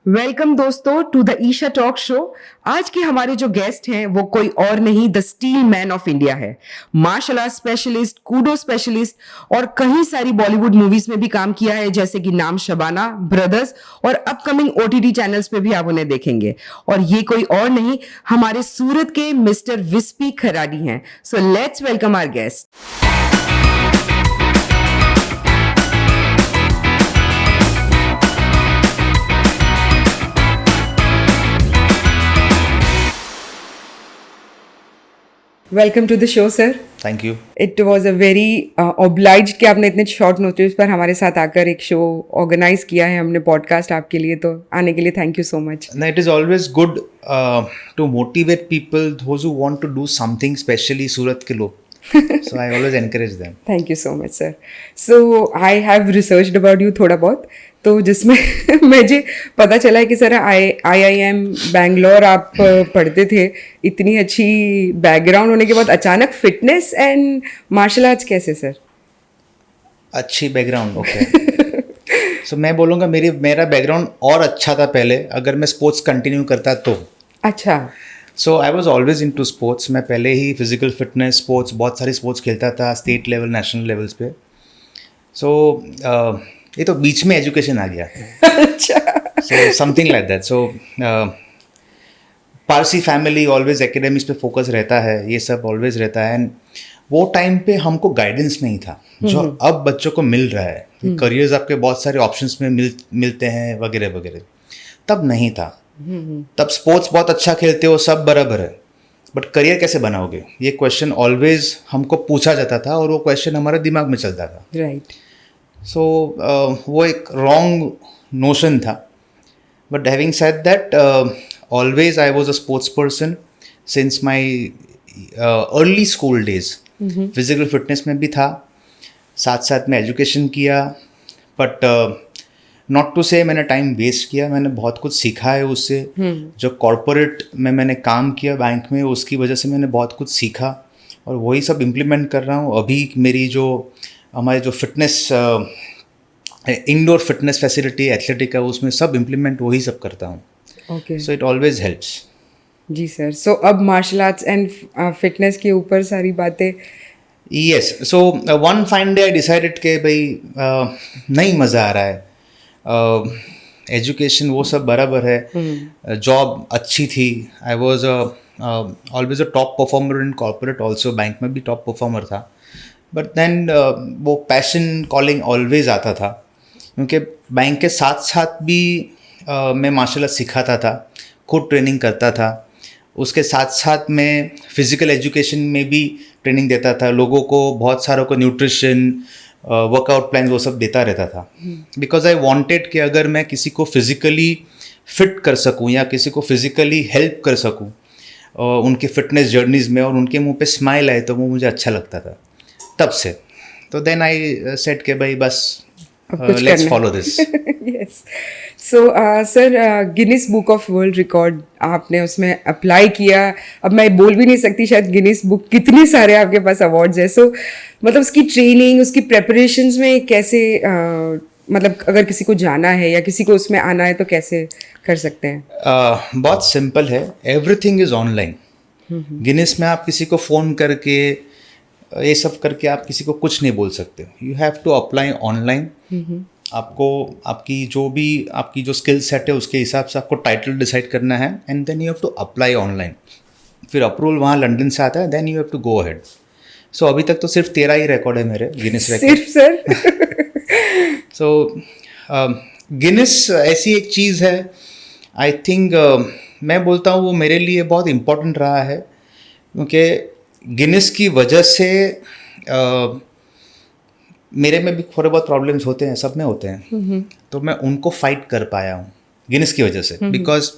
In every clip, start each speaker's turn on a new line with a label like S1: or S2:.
S1: Welcome दोस्तों to the Isha talk show. आज के हमारे जो गेस्ट हैं वो कोई और नहीं, the steel man of India है। Martial art specialist, kudo specialist और कई सारी बॉलीवुड मूवीज में भी काम किया है, जैसे कि नाम शबाना, ब्रदर्स और अपकमिंग ओटीटी चैनल्स पे भी आप उन्हें देखेंगे। और ये कोई और नहीं, हमारे सूरत के मिस्टर विस्पी खराडी हैं। So let's welcome our guest. Welcome to the show sir.
S2: Thank you.
S1: It was a very obliged कि आपने इतने शॉर्ट नोटिस पर हमारे साथ आकर एक शो ऑर्गेनाइज किया है हमने पॉडकास्ट आपके लिए, तो आने के लिए thank you so much.
S2: No, it is always good to motivate people, those who want to do something, especially Surat ke log. So I always encourage them.
S1: Thank you so much sir. So I have researched about you थोड़ा बहुत, तो जिसमें मुझे पता चला है कि sir IIM Bangalore आप पढ़ते थे। इतनी अच्छी बैकग्राउंड होने के बाद अचानक फिटनेस एंड मार्शल आर्ट्स कैसे सर?
S2: अच्छी बैकग्राउंड, ओके। सो मैं बोलूँगा मेरा बैकग्राउंड और अच्छा था पहले, अगर मैं स्पोर्ट्स कंटिन्यू करता तो।
S1: अच्छा।
S2: So I was always into sports. मैं पहले ही फिजिकल फिटनेस स्पोर्ट्स, बहुत सारे स्पोर्ट्स खेलता था, स्टेट लेवल, नेशनल लेवल्स पे। सो ये तो बीच में एजुकेशन आ गया।
S1: अच्छा।
S2: So something like that. So Parsi family always academics पे फोकस रहता है, ये सब ऑलवेज रहता है। एंड वो टाइम पे हमको गाइडेंस नहीं था जो अब बच्चों को मिल रहा है। करियर्स आपके बहुत सारे ऑप्शंस में मिलते हैं वगैरह वगैरह, तब नहीं था। तब स्पोर्ट्स बहुत अच्छा खेलते हो, सब बराबर है, बट करियर कैसे बनाओगे, ये क्वेश्चन ऑलवेज हमको पूछा जाता था और वो क्वेश्चन हमारे दिमाग में चलता था।
S1: राइट।
S2: सो वो एक रॉन्ग नोशन था। But having said that, always I was a sports person since my early school days. Physical fitness में भी था, साथ साथ में एजुकेशन किया। बट नॉट टू से मैंने टाइम वेस्ट किया, मैंने बहुत कुछ सीखा है उससे। जो कॉर्पोरेट में मैंने काम किया बैंक में, उसकी वजह से मैंने बहुत कुछ सीखा और वही सब इम्प्लीमेंट कर रहा हूँ। अभी मेरी जो हमारे जो fitness indoor fitness facility athletic है, उसमें सब इम्प्लीमेंट वही सब करता हूँ।
S1: Okay.
S2: So it always helps.
S1: जी सर। सो अब मार्शल आर्ट्स एंड फिटनेस के ऊपर सारी बातें।
S2: Yes. So one fine day I decided के भाई नहीं मज़ा आ रहा है, एजुकेशन वो सब बराबर है, जॉब अच्छी थी। आई was always a top performer in corporate also, bank में भी टॉप परफॉर्मर था। बट देन वो पैशन कॉलिंग ऑलवेज आता था, क्योंकि बैंक के साथ साथ भी मैं मार्शल आर्ट सिखाता था, खुद ट्रेनिंग करता था। उसके साथ साथ मैं फिज़िकल एजुकेशन में भी ट्रेनिंग देता था लोगों को, बहुत सारों को न्यूट्रिशन, वर्कआउट प्लान वो सब देता रहता था। बिकॉज आई वांटेड कि अगर मैं किसी को फिज़िकली फिट कर सकूं या किसी को फिज़िकली हेल्प कर सकूं उनके फिटनेस जर्नीज़ में, और उनके मुंह पे स्माइल आए, तो वो मुझे अच्छा लगता था तब से। तो देन आई सेड के भाई बस let's follow this.
S1: Yes. So sir, Guinness book of world record आपने उसमें अप्लाई किया। अब मैं बोल भी नहीं सकती शायद गिनीज बुक, कितने सारे आपके पास अवार्ड्स हैं। सो मतलब उसकी ट्रेनिंग, उसकी प्रेपरेशंस में कैसे, मतलब अगर किसी को जाना है या किसी को उसमें आना है तो कैसे कर सकते हैं?
S2: बहुत सिंपल है, एवरीथिंग इज़ ऑनलाइन। गिनीज में आप किसी को फ़ोन करके ये सब करके आप किसी को कुछ नहीं बोल सकते। You have to apply online. आपको आपकी जो स्किल सेट है उसके हिसाब से आपको टाइटल डिसाइड करना है, and then you have to apply online. फिर अप्रूवल वहाँ लंदन से आता है, then you have to go ahead. So अभी तक तो सिर्फ 13 ही रिकॉर्ड है मेरे गिनीज रिकॉर्ड।
S1: सिर्फ सर?
S2: सो गिनीज ऐसी एक चीज़ है, आई थिंक मैं बोलता हूँ वो मेरे लिए बहुत इम्पोर्टेंट रहा है, क्योंकि गिनीज की वजह से मेरे में भी थोड़े बहुत प्रॉब्लम्स होते हैं, सब में होते हैं, तो मैं उनको फाइट कर पाया हूँ गिनीज की वजह से। बिकॉज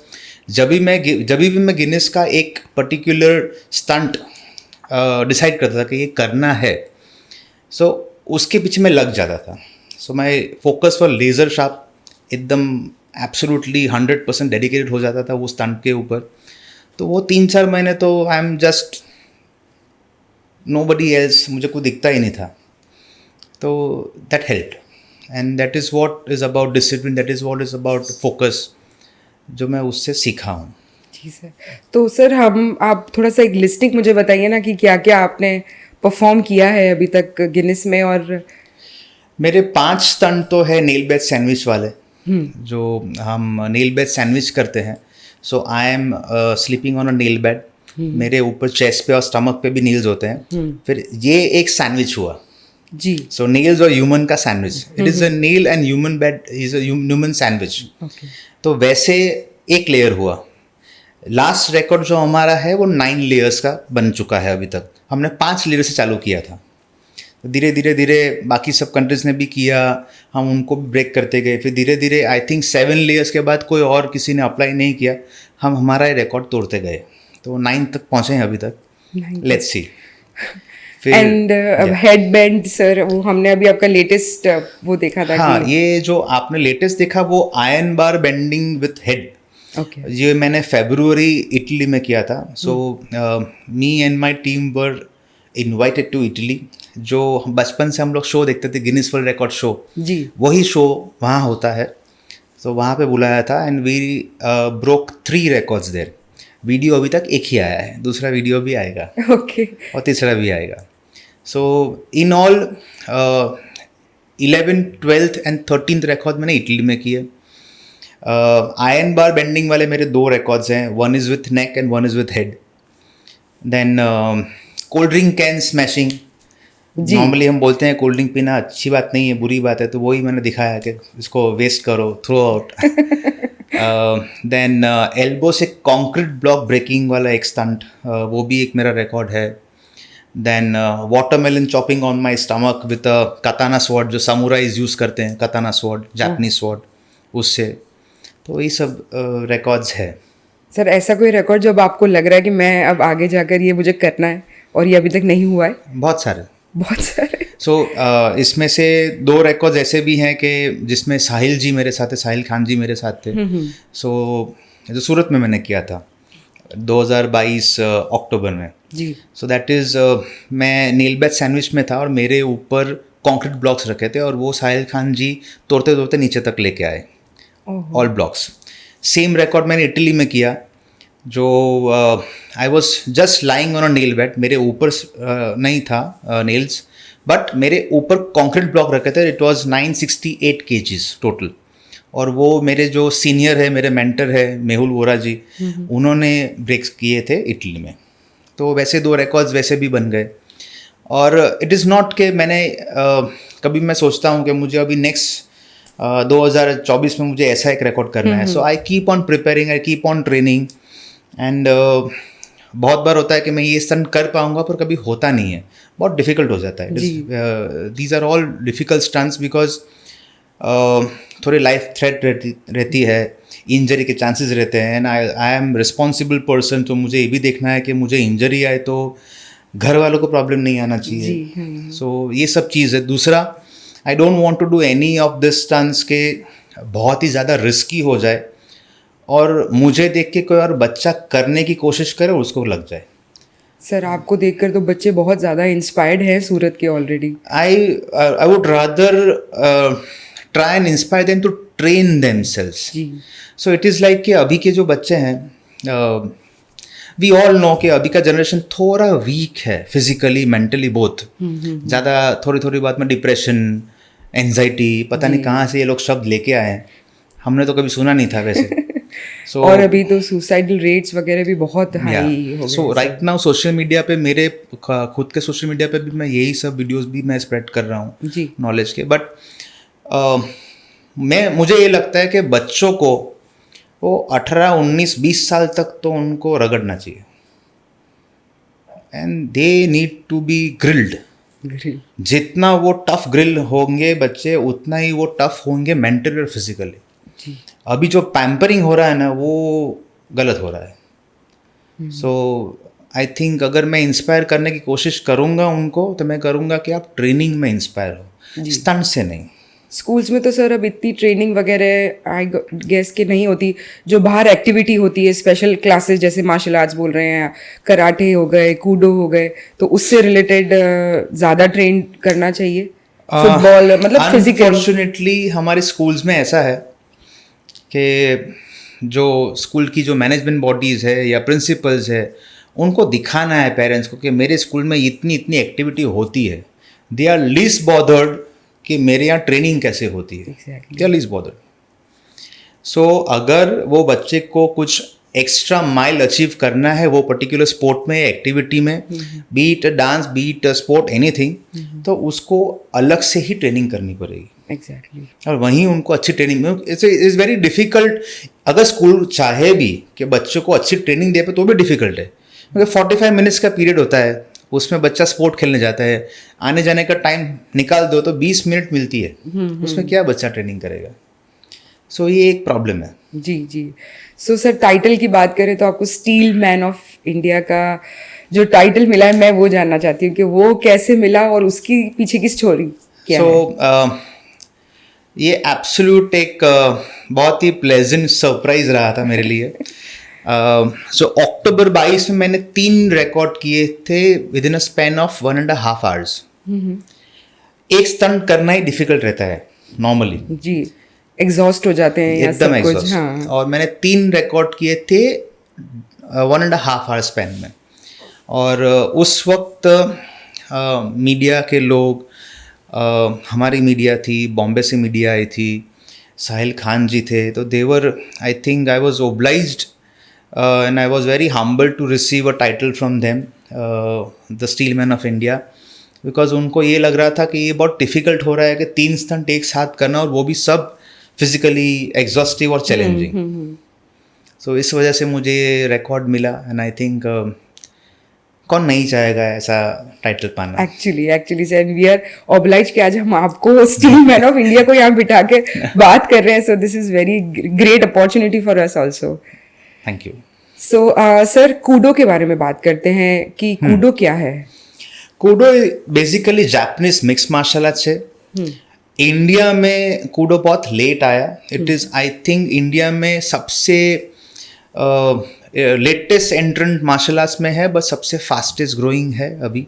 S2: जब भी मैं गिनीज का एक पर्टिकुलर स्टंट डिसाइड करता था कि ये करना है, सो उसके पीछे मैं लग जाता था। So my focus for laser sharp, एकदम एब्सोल्युटली 100% डेडिकेटेड हो जाता था वो स्टंट के ऊपर। तो वो 3-4 महीने तो I am just nobody else, मुझे कोई दिखता ही नहीं था। तो that helped, and that is what is about discipline, that is what is about focus. जो मैं उससे सीखा हूँ।
S1: जी सर। तो सर आप थोड़ा सा एक लिस्टिंग मुझे बताइए ना कि क्या क्या आपने परफॉर्म किया है अभी तक गिनेस में। और
S2: मेरे 5 स्टंट तो है नेल बेस सैंडविच वाले, जो हम नेल बेस सैंडविच करते हैं। So I am sleeping on a nail bed, मेरे ऊपर चेस्ट पे और स्टमक पे भी नील्स होते हैं। फिर ये एक सैंडविच हुआ।
S1: जी।
S2: सो नेल्स और ह्यूमन का sandwich, it is a nail and human bed is a human sandwich.
S1: Okay.
S2: तो वैसे एक लेयर हुआ। लास्ट रिकॉर्ड जो हमारा है वो 9 लेयर्स का बन चुका है। अभी तक हमने 5 लेयर से चालू किया था। धीरे धीरे धीरे बाकी सब कंट्रीज ने भी किया, हम उनको भी ब्रेक करते गए। फिर धीरे धीरे आई थिंक 7 लेयर्स के बाद कोई और किसी ने अप्लाई नहीं किया, हम हमारा ही रिकॉर्ड तोड़ते गए। तो 9 तक पहुँचे हैं अभी तक। Let's see.
S1: And head bend sir, वो हमने अभी आपका लेटेस्ट वो देखा था
S2: हाँ,
S1: कि
S2: ये जो आपने लेटेस्ट देखा वो iron bar bending with head,
S1: okay.
S2: ये मैंने फरवरी इटली में किया था। So me and my team were invited to Italy. जो बचपन से हम लोग शो देखते थे, गिनीज वर्ल्ड रिकॉर्ड शो,
S1: जी।
S2: वही शो वहाँ होता है। तो वहाँ पे बुलाया था and we broke 3 records there. Video अभी तक एक ही आया है, दूसरा वीडियो भी आएगा
S1: ओके।
S2: और तीसरा भी आएगा। सो इन ऑल 11, 12 एंड 13 रिकॉर्ड मैंने इटली में किए। आयरन बार बेंडिंग वाले मेरे 2 रिकॉर्ड्स हैं, one is with neck and one is with head. Then cold drink can smashing, normally हम बोलते हैं कोल्ड ड्रिंक पीना अच्छी बात नहीं है, बुरी बात है, तो वही मैंने दिखाया कि इसको वेस्ट करो, थ्रो आउट। देन एल्बो से कॉन्क्रीट ब्लॉक ब्रेकिंग वाला एक स्टंट, वो भी एक मेरा रिकॉर्ड है। Then watermelon chopping on my stomach with a katana sword, जो सामुराइज यूज़ करते हैं, कताना स्वॉर्ड, जापानीज स्वॉर्ड, उससे। तो ये सब रिकॉर्ड्स है।
S1: सर ऐसा कोई रिकॉर्ड जो अब आपको लग रहा है कि मैं अब आगे जाकर ये मुझे करना है और ये अभी तक नहीं हुआ है?
S2: बहुत सारे।
S1: बहुत सारे।
S2: सो इसमें से 2 रिकॉर्ड्स ऐसे भी हैं कि जिसमें साहिल जी मेरे साथ थे, साहिल खान जी मेरे साथ थे। सो जो सूरत में मैंने किया था 2022 अक्टूबर में।
S1: जी।
S2: सो दैट इज़ मैं नील बेथ सैंडविच में था और मेरे ऊपर कंक्रीट ब्लॉक्स रखे थे और वो साहिल खान जी तोड़ते तोड़ते नीचे तक लेके आए, ऑल ब्लॉक्स। सेम रिकॉर्ड मैंने इटली में किया, जो I was just lying on a nail bed, मेरे ऊपर नहीं था नेल्स, बट मेरे ऊपर कंक्रीट ब्लॉक रखे थे। It was 968 kgs total. और वो मेरे जो सीनियर है, मेरे मेंटर है मेहुल वोरा जी, उन्होंने ब्रेक्स किए थे इटली में। तो वैसे 2 रिकॉर्ड्स वैसे भी बन गए। और इट इज़ नॉट कि मैंने कभी मैं सोचता हूँ कि मुझे अभी नेक्स्ट 2024 में मुझे ऐसा एक रिकॉर्ड करना है। So I keep on preparing, I keep on training and बहुत बार होता है कि मैं ये स्टंट कर पाऊंगा, पर कभी होता नहीं है, बहुत डिफिकल्ट हो जाता है। These are all difficult stunts because थोड़ी लाइफ थ्रेट रहती है, इंजरी के चांसेस रहते हैं and I am responsible person. तो मुझे ये भी देखना है कि मुझे इंजरी आए तो घर वालों को प्रॉब्लम नहीं आना चाहिए। सो ये सब चीज़ है। दूसरा, I don't want to do any of this stunts के बहुत ही ज़्यादा रिस्की हो जाए और मुझे देख के कोई और बच्चा करने की कोशिश करे और उसको लग जाए।
S1: सर आपको देखकर तो बच्चे बहुत ज़्यादा इंस्पायर्ड हैं सूरत के already.
S2: I would rather try and inspire them to train themselves. So it is like कि अभी के जो बच्चे हैं, वी ऑल नो कि अभी का जनरेशन थोड़ा वीक है, फिजिकली मेंटली बोथ। ज़्यादा थोड़ी थोड़ी बात में डिप्रेशन, एंजाइटी, पता नहीं कहाँ से ये लोग शब्द लेके आए हैं, हमने तो कभी सुना नहीं था वैसे। So,
S1: और अभी तो सुसाइडल रेट्स वगैरह भी बहुत हाई हो गए।
S2: सो राइट नाउ सोशल मीडिया पे, मेरे खुद के सोशल मीडिया पे भी मैं यही सब वीडियोस भी मैं स्प्रेड कर रहा हूँ
S1: जी,
S2: नॉलेज के। बट मुझे ये लगता है कि बच्चों को वो 18, 19, 20 साल तक तो उनको रगड़ना चाहिए and they need to be grilled. जितना वो टफ ग्रिल होंगे बच्चे, उतना ही वो टफ होंगे मेंटली और फिजिकली। अभी जो पैम्परिंग हो रहा है ना, वो गलत हो रहा है। सो आई थिंक अगर मैं इंस्पायर करने की कोशिश करूँगा उनको, तो मैं करूँगा कि आप ट्रेनिंग में इंस्पायर हो, स्टंट से नहीं।
S1: स्कूल्स में तो सर अब इतनी ट्रेनिंग वगैरह आई गेस के नहीं होती। जो बाहर एक्टिविटी होती है, स्पेशल क्लासेस जैसे मार्शल आर्ट्स बोल रहे हैं, कराटे हो गए, कूडो हो गए, तो उससे रिलेटेड ज़्यादा ट्रेन करना चाहिए। फुटबॉल मतलब फिजिकल।
S2: अनफॉर्चुनेटली हमारे स्कूल्स में ऐसा है कि जो स्कूल की जो मैनेजमेंट बॉडीज़ है या प्रिंसिपल्स है, उनको दिखाना है पेरेंट्स को कि मेरे स्कूल में इतनी इतनी एक्टिविटी होती है. दे आर लीस्ट बॉदर्ड कि मेरे यहाँ ट्रेनिंग कैसे होती है. They are least bothered. So अगर वो बच्चे को कुछ एक्स्ट्रा माइल अचीव करना है वो पर्टिकुलर स्पोर्ट में, एक्टिविटी में, B it dance, B it sport, anything, तो उसको अलग से ही ट्रेनिंग करनी पड़ेगी.
S1: एग्जैक्टली.
S2: और वहीं उनको अच्छी ट्रेनिंग में, इट्स वेरी डिफिकल्ट. अगर स्कूल चाहे भी कि बच्चों को अच्छी ट्रेनिंग दे पे तो भी डिफिकल्ट है, क्योंकि 45 मिनट्स का पीरियड होता है, उसमें बच्चा स्पोर्ट खेलने जाता है, आने जाने का टाइम निकाल दो तो 20 मिनट मिलती है, उसमें क्या बच्चा ट्रेनिंग करेगा. सो ये एक प्रॉब्लम है.
S1: जी जी. सो सर, टाइटल की बात करें तो आपको स्टील मैन ऑफ इंडिया का जो टाइटल मिला है, मैं वो जानना चाहती हूँ कि वो कैसे मिला और उसकी पीछे की स्टोरी क्या है.
S2: ये एब्सोल्यूट एक बहुत ही प्लेजेंट सरप्राइज रहा था मेरे लिए. सो अक्टूबर 22 में मैंने 3 रिकॉर्ड किए थे with in a span of 1.5 hours. एक स्टंट करना ही डिफिकल्ट रहता है नॉर्मली.
S1: जी. एग्जॉस्ट हो जाते हैं या
S2: एकदम
S1: सब कुछ.
S2: एग्जॉस्ट.
S1: हाँ.
S2: और मैंने 3 रिकॉर्ड किए थे 1.5 hour स्पैन में. और उस वक्त मीडिया के लोग, हमारी मीडिया थी, बॉम्बे से मीडिया आई थी, साहिल खान जी थे, तो देवर, I think I was obliged and I was very humble to receive a title from them, the steel man of India, because उनको ये लग रहा था कि ये बहुत डिफिकल्ट हो रहा है कि 3 स्टंट एक साथ करना, और वो भी सब फिजिकली एग्जॉस्टिव और चैलेंजिंग. सो इस वजह से मुझे ये रिकॉर्ड मिला. एंड आई थिंक कौन नहीं चाहेगा ऐसा टाइटल पाना.
S1: Actually sir, we are oblige कि आज हम आपको स्टील मैन ऑफ इंडिया को यहाँ बिठा के बात कर रहे हैं. सो this is very great opportunity for us also.
S2: Thank you.
S1: So sir, Koodo के बारे में बात करते हैं कि कूडो क्या है.
S2: Kudo basically Japanese mix martial arts है. इंडिया में कूडो बहुत लेट आया. It is, I think, India में सबसे लेटेस्ट एंट्रेंट मार्शल आर्ट्स में है, बस सबसे फास्टेस्ट ग्रोइंग है अभी.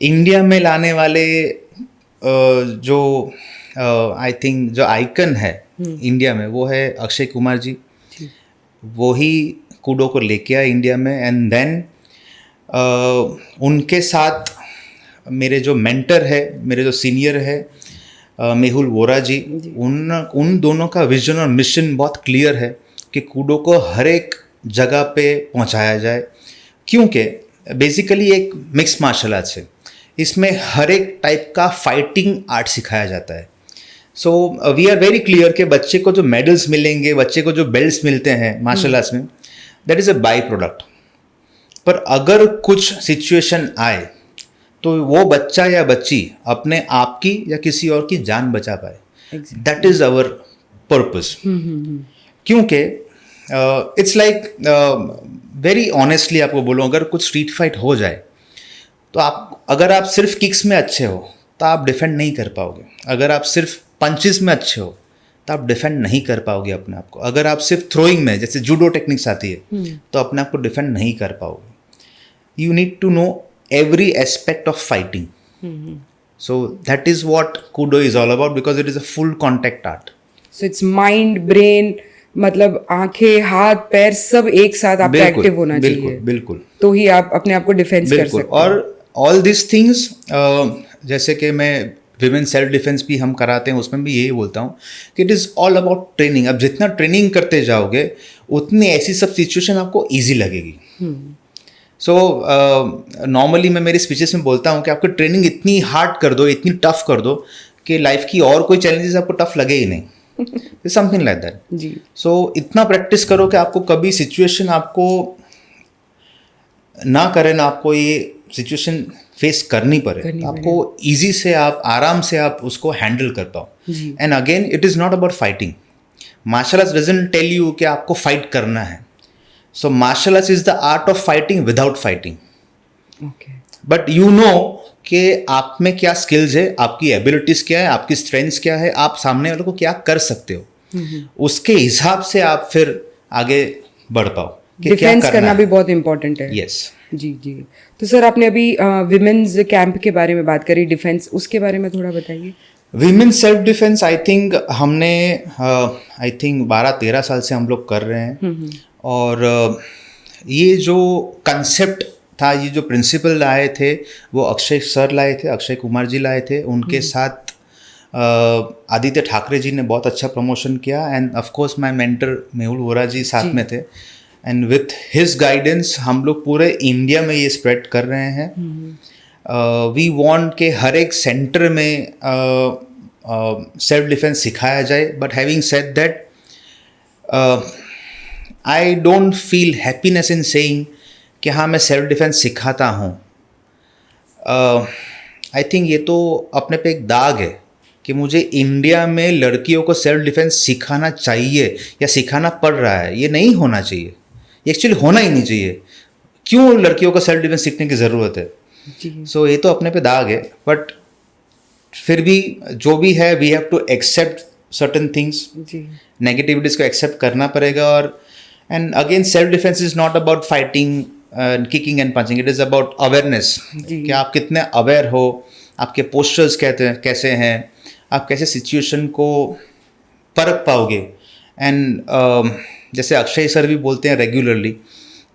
S2: इंडिया में लाने वाले जो आई थिंक जो आइकन है इंडिया में, वो है अक्षय कुमार जी. वो ही कूडो को लेके आए इंडिया में. एंड देन उनके साथ मेरे जो मेंटर है, मेरे जो सीनियर है, मेहुल वोरा जी, उन दोनों का विजन और मिशन बहुत क्लियर है कि कूडो को हर एक जगह पे पहुंचाया जाए, क्योंकि बेसिकली एक मिक्स मार्शल आर्ट्स है. इसमें हर एक टाइप का फाइटिंग आर्ट सिखाया जाता है. So we are very clear कि बच्चे को जो मेडल्स मिलेंगे, बच्चे को जो बेल्ट्स मिलते हैं मार्शल आर्ट्स में, that is a by product. पर अगर कुछ सिचुएशन आए तो वो बच्चा या बच्ची अपने आप की या किसी और की जान बचा पाए. That is our purpose. क्योंकि इट्स लाइक, वेरी ऑनेस्टली आपको बोलूँ, अगर कुछ स्ट्रीट फाइट हो जाए तो अगर आप सिर्फ किक्स में अच्छे हो तो आप डिफेंड नहीं कर पाओगे. अगर आप सिर्फ पंचेस में अच्छे हो तो आप डिफेंड नहीं कर पाओगे अपने आप को. अगर आप सिर्फ थ्रोइंग में, जैसे जूडो टेक्निक्स आती है, तो अपने आप को डिफेंड नहीं कर पाओगे. You need to know every aspect of fighting. So that is what Kudo is all about, because it is a full contact art.
S1: So it's mind, brain, मतलब आंखें, हाथ, पैर सब एक साथ आपका एक्टिव होना चाहिए.
S2: बिल्कुल.
S1: तो ही आप अपने आप को डिफेंस कर सकते हैं.
S2: और all these things, जैसे कि मैं विमेन सेल्फ डिफेंस भी हम कराते हैं, उसमें भी यही बोलता हूँ कि it is all about training. अब जितना ट्रेनिंग करते जाओगे उतनी ऐसी सब सिचुएशन आपको ईजी लगेगी. सो नॉर्मली मैं मेरी स्पीचेस में बोलता हूँ कि आपकी ट्रेनिंग इतनी हार्ड कर दो, इतनी टफ कर दो कि लाइफ की और कोई चैलेंजेस आपको टफ लगे ही नहीं. Something like that.
S1: जी.
S2: सो इतना प्रैक्टिस करो कि आपको कभी सिचुएशन आपको ना करे ना, आपको ये सिचुएशन फेस करनी पड़े, आपको ईजी से, आप आराम से आप उसको हैंडल कर पाओ. And again, it is not about fighting. Martial arts doesn't tell you कि आपको फाइट करना है. So martial arts is the art of fighting without fighting.
S1: Okay.
S2: But you know कि आप में क्या skills है, आपकी abilities क्या है, आपकी strengths क्या है, आप सामने वाले को क्या कर सकते हो, उसके हिसाब से आप फिर आगे बढ़ पाओ.
S1: डिफेंस करना भी बहुत important है.
S2: Yes.
S1: जी जी. तो सर, आपने अभी विमेन्स कैंप के बारे में बात करी, डिफेंस, उसके बारे में थोड़ा बताइए.
S2: Women self defence I think हमने आई थिंक 12-13 साल से हम लोग कर रहे हैं और ये जो कंसेप्ट था, ये जो प्रिंसिपल लाए थे वो अक्षय सर लाए थे, अक्षय कुमार जी लाए थे, उनके साथ आदित्य ठाकरे जी ने बहुत अच्छा प्रमोशन किया and of course my mentor Mehul Vora ji साथ में थे एंड विथ हिज गाइडेंस हम लोग पूरे इंडिया में ये स्प्रेड कर रहे हैं। वी वांट के हर एक सेंटर में सेल्फ डिफेंस सिखाया जाए, but having said that I don't feel happiness in saying कि हाँ मैं सेल्फ डिफेंस सिखाता हूँ। आई थिंक ये तो अपने पे एक दाग है कि मुझे इंडिया में लड़कियों को सेल्फ डिफेंस सिखाना चाहिए या सिखाना पड़ रहा है। ये नहीं होना चाहिए, ये एक्चुअली होना ही नहीं चाहिए। क्यों लड़कियों को सेल्फ डिफेंस सीखने की ज़रूरत है? सो ये तो अपने पे दाग है, बट फिर भी जो भी है we have to accept certain things, negativities को एक्सेप्ट करना पड़ेगा। और and again self defence is not about fighting kicking and punching, it is about awareness कि आप कितने अवेयर हो, आपके पोस्चर्स कैसे हैं, आप कैसे सिचुएशन को परख पाओगे। एंड जैसे अक्षय सर भी बोलते हैं रेगुलरली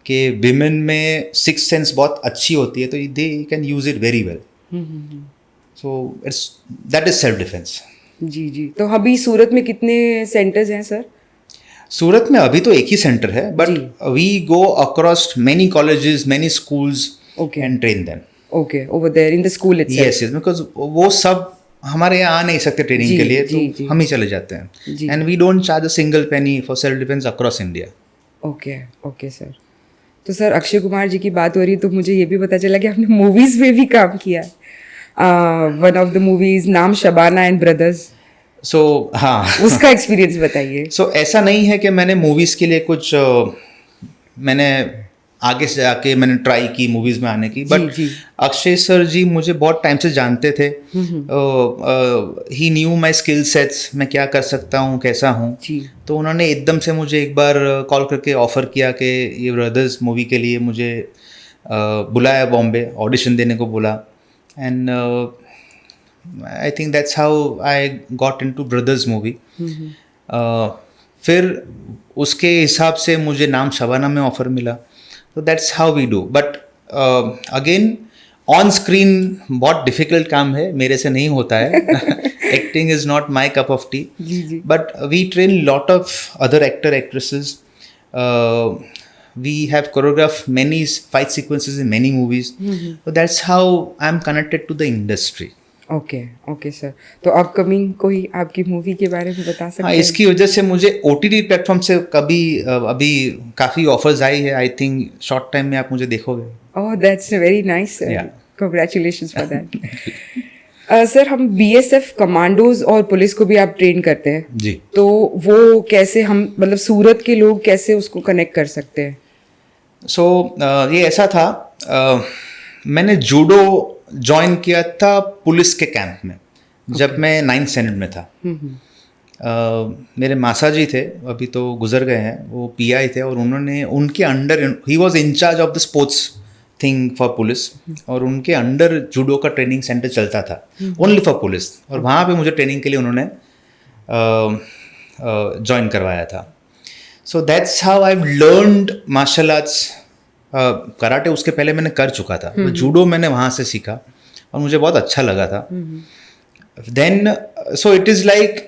S2: कि विमेन में सिक्स सेंस बहुत अच्छी होती है, तो they can use it very well. So it's that is self defence.
S1: जी। तो अभी सूरत में कितने सेंटर्स हैं सर?
S2: सूरत में अभी तो एक ही सेंटर है, but we go across many colleges, many schools and train them.
S1: Okay, over there in the school itself.
S2: Yes, because वो सब हमारे यहाँ आ नहीं सकते ट्रेनिंग के लिए, तो हम ही चले जाते हैं। And we don't charge a single penny for self defence across India.
S1: Okay sir. तो सर अक्षय कुमार जी की बात हो रही है तो मुझे ये भी पता चला कि आपने मूवीज में भी काम किया है। वन ऑफ द मूवीज नाम शबाना एंड ब्रदर्स।
S2: सो हाँ,
S1: उसका एक्सपीरियंस बताइए।
S2: सो ऐसा नहीं है कि मैंने मूवीज़ के लिए कुछ मैंने आगे से आके मैंने ट्राई की मूवीज़ में आने की, बट अक्षय सर जी मुझे बहुत टाइम से जानते थे। ही न्यू माई स्किल सेट्स, मैं क्या कर सकता हूँ, कैसा हूँ। तो उन्होंने एकदम से मुझे एक बार कॉल करके ऑफ़र किया कि ये ब्रदर्स मूवी के लिए मुझे बुलाया, बॉम्बे ऑडिशन देने को बोला। And I think that's how I got into brothers movie. फिर उसके हिसाब से मुझे नाम शबाना में ऑफ़र मिला, तो that's how we do. But again on screen बहुत डिफिकल्ट काम है, मेरे से नहीं होता है। Acting is not my cup of tea, but we train lot of other actor actresses. We have choreographed many fight sequences in many movies. So that's how I'm connected to the industry.
S1: Okay sir. तो upcoming कोई आपकी movie के बारे में बता सकते हैं?
S2: हाँ, इसकी वजह से मुझे OTT प्लेटफॉर्म से अभी काफ़ी ऑफर्स आई है। आई थिंक शॉर्ट टाइम में आप मुझे देखोगे।
S1: Oh, that's very nice sir, congratulations for that. Sir, हम BSF कमांडोज और पुलिस को भी आप ट्रेन करते हैं
S2: जी,
S1: तो वो कैसे हम मतलब सूरत के लोग कैसे उसको कनेक्ट कर सकते हैं?
S2: सो ये ऐसा था, मैंने जूडो ज्वाइन किया था पुलिस के कैंप में जब मैं 9th स्टैंडर्ड में था। मेरे मासा जी थे, अभी तो गुजर गए हैं, वो PI थे और उन्होंने उनके under, he was in charge of the sports thing for police, और उनके अंडर जूडो का ट्रेनिंग सेंटर चलता था ओनली फॉर पुलिस, और वहाँ पे मुझे ट्रेनिंग के लिए उन्होंने ज्वाइन करवाया था। So that's how I learned martial arts. Karate उसके पहले मैंने कर चुका था, जूडो मैंने वहाँ से सीखा और मुझे बहुत अच्छा लगा था। Then so it is like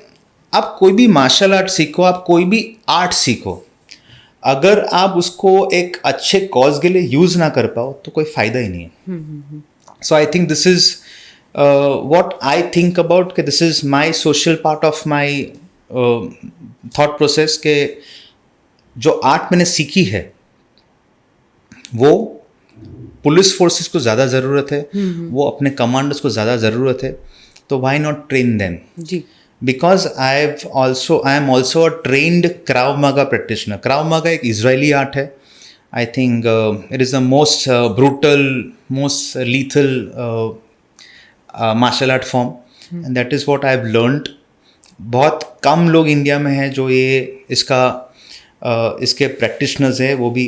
S2: आप कोई भी मार्शल आर्ट सीखो, आप कोई भी आर्ट सीखो, अगर आप उसको एक अच्छे कॉज के लिए यूज़ ना कर पाओ तो कोई फ़ायदा ही नहीं है। So I think this is what I think about कि this is my social part of my thought process के जो आर्ट मैंने सीखी है वो पुलिस फोर्सेस को ज़्यादा ज़रूरत है, वो अपने कमांडर्स को ज़्यादा ज़रूरत है, तो why not train them? जी, because I am also a trained Krav Maga practitioner. Krav Maga एक इजरायली आर्ट है। I think it is the most brutal, most lethal martial art form, and that is what I have learned. बहुत कम लोग India में हैं जो ये इसके प्रैक्टिशनर्स हैं, वो भी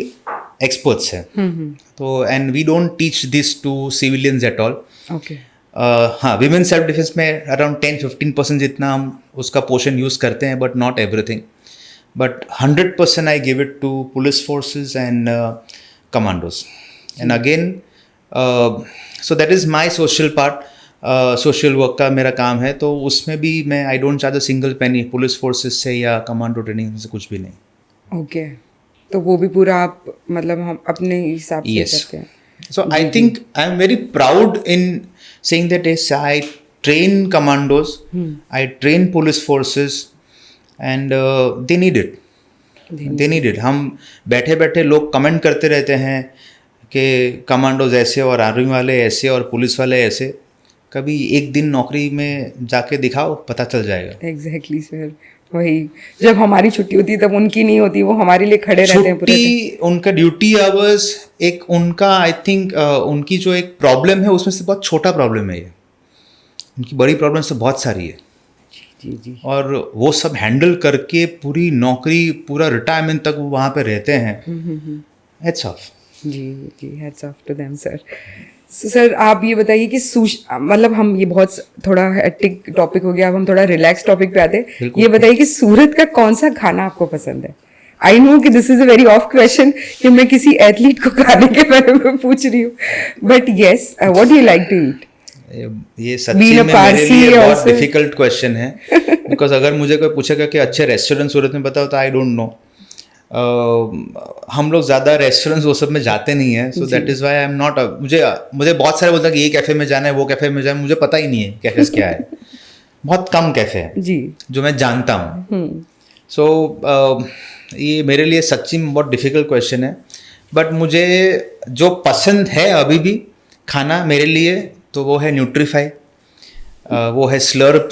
S2: एक्सपर्ट्स हैं। तो and we don't teach this to civilians at all. हाँ, विमेन सेल्फ डिफेंस में अराउंड 10-15% जितना हम उसका पोर्शन यूज़ करते हैं, but not everything. But 100% I give it to police forces and commandos. And again, so that is my social part. Social work का मेरा काम है, तो उसमें भी मैं I don't charge a single Penney police forces से या कमांडो ट्रेनिंग से, कुछ भी नहीं.
S1: ओके, तो वो भी पूरा आप मतलब हम अपने हिसाब से करते हैं.
S2: So I think I am very proud in saying that yes, I train commandos, I train police forces, and they need it. They need it. हम बैठे बैठे लोग कमेंट करते रहते हैं कि कमांडोज ऐसे और आर्मी वाले ऐसे और पुलिस वाले ऐसे. कभी एक दिन नौकरी में जाके दिखाओ, पता चल जाएगा.
S1: एग्जैक्टली सर, वही जब हमारी छुट्टी होती है तब उनकी नहीं होती, वो हमारे लिए खड़े रहते हैं पूरे दिन.
S2: छुट्टी, उनका ड्यूटी आवर्स, एक उनका आई थिंक उनकी जो एक प्रॉब्लम है उसमें से बहुत छोटा प्रॉब्लम है ये. उनकी बड़ी प्रॉब्लम से बहुत सारी है.
S1: जी जी.
S2: और वो सब हैंडल करके पूरी नौकरी, पूरा रिटायरमेंट तक वो वहाँ पे रहते हैं. Heads off.
S1: जी जी, heads off to them sir. Sir आप ये बताइए कि मतलब हम ये बहुत थोड़ा हेक्टिक टॉपिक हो गया, अब हम थोड़ा रिलैक्स टॉपिक पे आते हैं. ये बताइए कि सूरत का कौन सा खाना आपको पसंद है? आई नो कि this is a very of question कि मैं किसी एथलीट को खाने के बारे में पूछ रही हूँ, but yes, what do you like to eat?
S2: ये सच्ची में मेरे लिए बहुत डिफिकल्ट क्वेश्चन है. बिकॉज अगर मुझे कोई पूछेगा कि अच्छे रेस्टोरेंट सूरत में बताओ, तो आई डोंट नो. हम लोग ज़्यादा रेस्टोरेंट्स वो सब में जाते नहीं हैं, सो that is why I am not. मुझे बहुत सारे बोलते हैं कि ये कैफ़े में जाना है, वो कैफ़े में जाना है, मुझे पता ही नहीं है कैफ़ेज़ क्या है. बहुत कम कैफ़े हैं जी जो मैं जानता हूँ. सो ये मेरे लिए सच्ची में बहुत डिफ़िकल्ट क्वेश्चन है. बट मुझे जो पसंद है अभी भी खाना मेरे लिए, तो वो है न्यूट्रीफाई, वो है स्लर्प,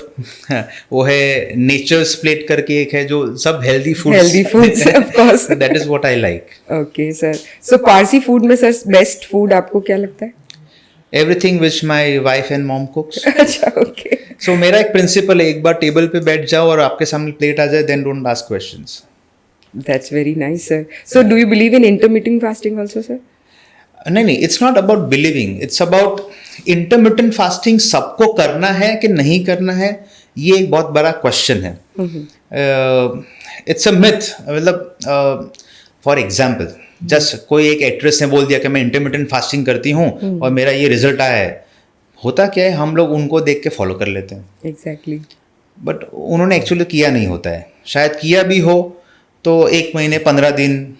S2: वो है नेचर्स प्लेट करके एक है, जो सब healthy foods of course. That is what I like.
S1: Okay sir, so Parsi food में सर बेस्ट फूड आपको क्या लगता है?
S2: Everything which my wife and mom कुक्स.
S1: अच्छा, ओके.
S2: सो मेरा एक प्रिंसिपल है, एक बार टेबल पे बैठ जाओ और आपके सामने प्लेट आ जाए, then don't ask questions.
S1: That's very nice sir. So do you believe in intermittent fasting also sir?
S2: नहीं, it's not about believing, it's about intermittent fasting सबको करना है कि नहीं करना है, ये एक बहुत बड़ा क्वेश्चन है. It's a myth. मतलब फॉर एग्जाम्पल, जस्ट कोई एक एक्ट्रेस ने बोल दिया कि मैं इंटरमिटेंट फास्टिंग करती हूँ और मेरा ये रिजल्ट आया है. होता क्या है, हम लोग उनको देख के फॉलो कर लेते हैं.
S1: एग्जैक्टली.
S2: बट उन्होंने एक्चुअली किया नहीं होता है. शायद किया भी हो तो 1 महीने 15 दिन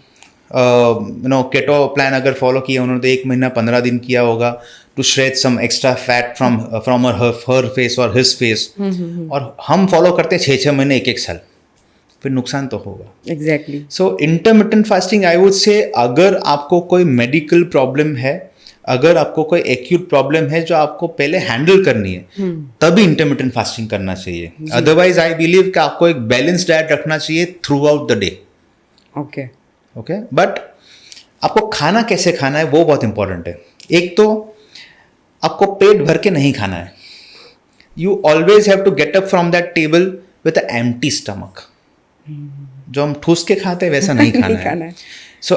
S2: केटो प्लान अगर फॉलो किया उन्होंने, तो 1 महीना 15 दिन किया होगा to shred some extra fat from her face और हिज फेस. और हम फॉलो करते हैं 6-6 महीने, 1-1 साल, फिर नुकसान तो होगा.
S1: Exactly.
S2: So intermittent fasting, I would say, अगर आपको कोई मेडिकल प्रॉब्लम है, अगर आपको कोई एक्यूट प्रॉब्लम है जो आपको पहले हैंडल करनी है, तभी इंटरमिटेंट फास्टिंग करना चाहिए. अदरवाइज आई बिलीव कि आपको एक बैलेंस डाइट रखना चाहिए through out the day. Okay, but आपको खाना कैसे खाना है वो बहुत इंपॉर्टेंट है. एक तो आपको पेट भर के नहीं खाना है. You always have to get up from that table with a empty stomach. जो हम ठूस के खाते हैं वैसा नहीं खाना है. So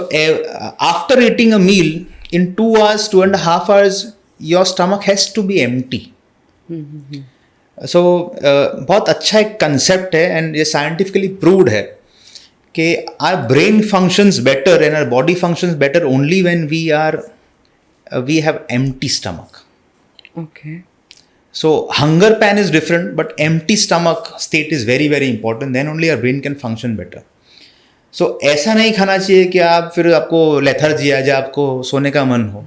S2: after eating a meal in 2 hours, 2.5 hours, your stomach has to be empty. So बहुत अच्छा एक कंसेप्ट है, एंड ये साइंटिफिकली प्रूव्ड है कि our brain functions better and our body functions better only when we have empty stomach.
S1: Okay.
S2: So hunger pan is different, but empty stomach state is very very important. Then only our brain can function better. सो ऐसा नहीं खाना चाहिए कि आप फिर आपको lethargy आ जाए, आपको सोने का मन हो.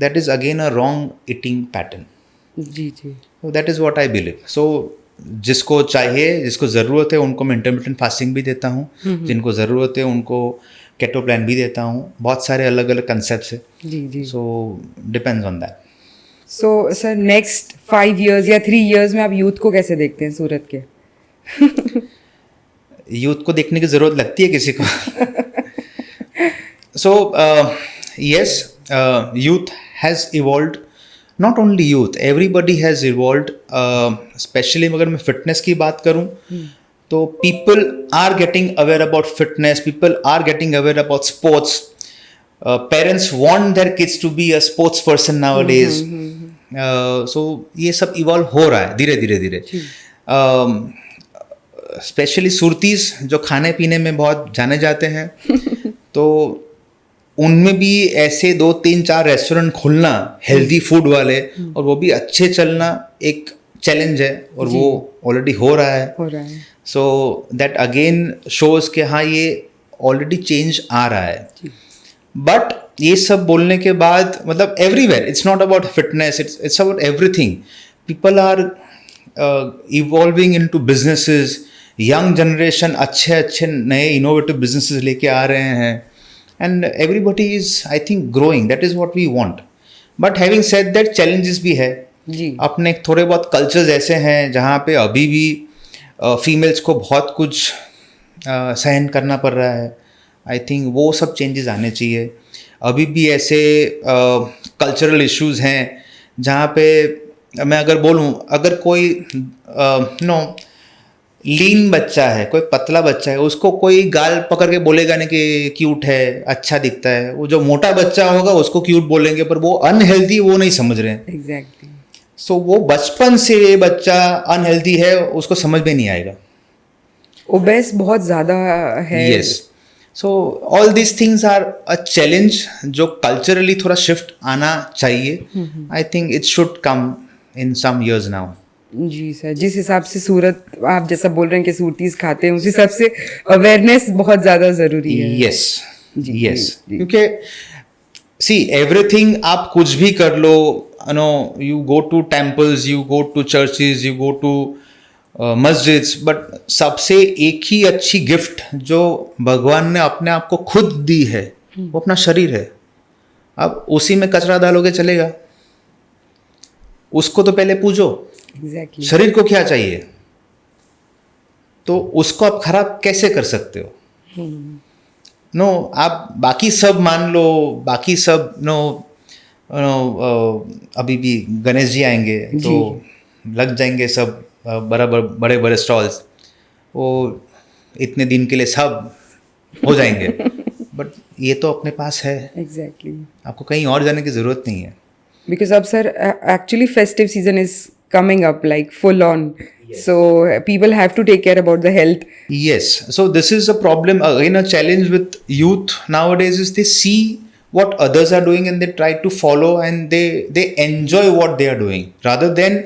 S2: That is again a wrong eating pattern.
S1: जी जी.
S2: So that is what I believe. So जिसको चाहिए, जिसको ज़रूरत है, उनको मैं इंटरमिटेंट फास्टिंग भी देता हूँ. जिनको ज़रूरत है उनको केटो प्लान भी देता हूँ. बहुत सारे अलग अलग कंसेप्ट है.
S1: जी जी.
S2: So depends on that.
S1: So sir next 5 years या 3 years में आप यूथ को कैसे देखते हैं सूरत के?
S2: यूथ को देखने की ज़रूरत लगती है किसी को. So yes, youth has evolved. Not only youth, everybody has evolved. Especially अगर मैं फिटनेस की बात करूं, तो people are getting aware about fitness, people are getting aware about sports. Parents want their kids to be a sports person nowadays. So ये सब evolve हो रहा है धीरे धीरे धीरे. स्पेशली सुरतीस जो खाने पीने में बहुत जाने जाते हैं तो उनमें भी ऐसे 2-3-4 रेस्टोरेंट खुलना हेल्दी फूड वाले और वो भी अच्छे चलना एक चैलेंज है और वो ऑलरेडी हो रहा है. सो दैट अगेन शोज के हाँ ये ऑलरेडी चेंज आ रहा है. बट ये सब बोलने के बाद मतलब everywhere it's not about fitness, it's about everything. People are evolving into businesses. Young generation अच्छे अच्छे नए इनोवेटिव बिजनेसेस लेके आ रहे हैं and everybody is I think growing. That is what we want. But having said that challenges भी है जी. अपने थोड़े बहुत कल्चर्स ऐसे हैं जहाँ पे अभी भी फीमेल्स को बहुत कुछ सहन करना पड़ रहा है. आई थिंक वो सब चेंजेस आने चाहिए. अभी भी ऐसे कल्चरल इश्यूज हैं जहाँ पे मैं अगर बोलूँ अगर कोई लीन बच्चा है, कोई पतला बच्चा है, उसको कोई गाल पकड़ के बोलेगा नहीं कि क्यूट है, अच्छा दिखता है. वो जो मोटा बच्चा होगा उसको क्यूट बोलेंगे पर वो अनहेल्दी वो नहीं समझ रहे हैं.
S1: एग्जैक्टली.
S2: सो वो बचपन से ये बच्चा अनहेल्दी है उसको समझ में नहीं आएगा.
S1: ओबेस बहुत ज़्यादा है.
S2: Yes. So all this things are a challenge जो कल्चरली थोड़ा शिफ्ट आना चाहिए. I think it should come in some years now.
S1: जी सर, जिस हिसाब से सूरत आप जैसा बोल रहे हैं कि सूरतीस खाते हैं उस हिसाब से अवेयरनेस बहुत ज़्यादा ज़रूरी है.
S2: Yes yes. क्योंकि सी एवरीथिंग आप कुछ भी कर लो, you go to temples, you go to churches, you go to masjids, but सबसे एक ही अच्छी गिफ्ट जो भगवान ने अपने आप को खुद दी है वो अपना शरीर है. अब उसी में कचरा डालोगे चलेगा? उसको तो पहले पूजो.
S1: Exactly.
S2: शरीर को क्या चाहिए तो उसको आप खराब कैसे कर सकते हो? नो आप बाकी सब मान लो, बाकी सब अभी भी गणेश जी आएंगे तो लग जाएंगे सब बराबर बड़े बड़े स्टॉल्स, वो इतने दिन के लिए सब हो जाएंगे. बट ये तो अपने पास है.
S1: Exactly.
S2: आपको कहीं और जाने की ज़रूरत नहीं है.
S1: Because अब sir actually festive season is coming up like full on. Yes. So people have to take care about the health.
S2: Yes. So this is a problem again, a challenge with youth nowadays is they see what others are doing and they try to follow and they enjoy what they are doing rather than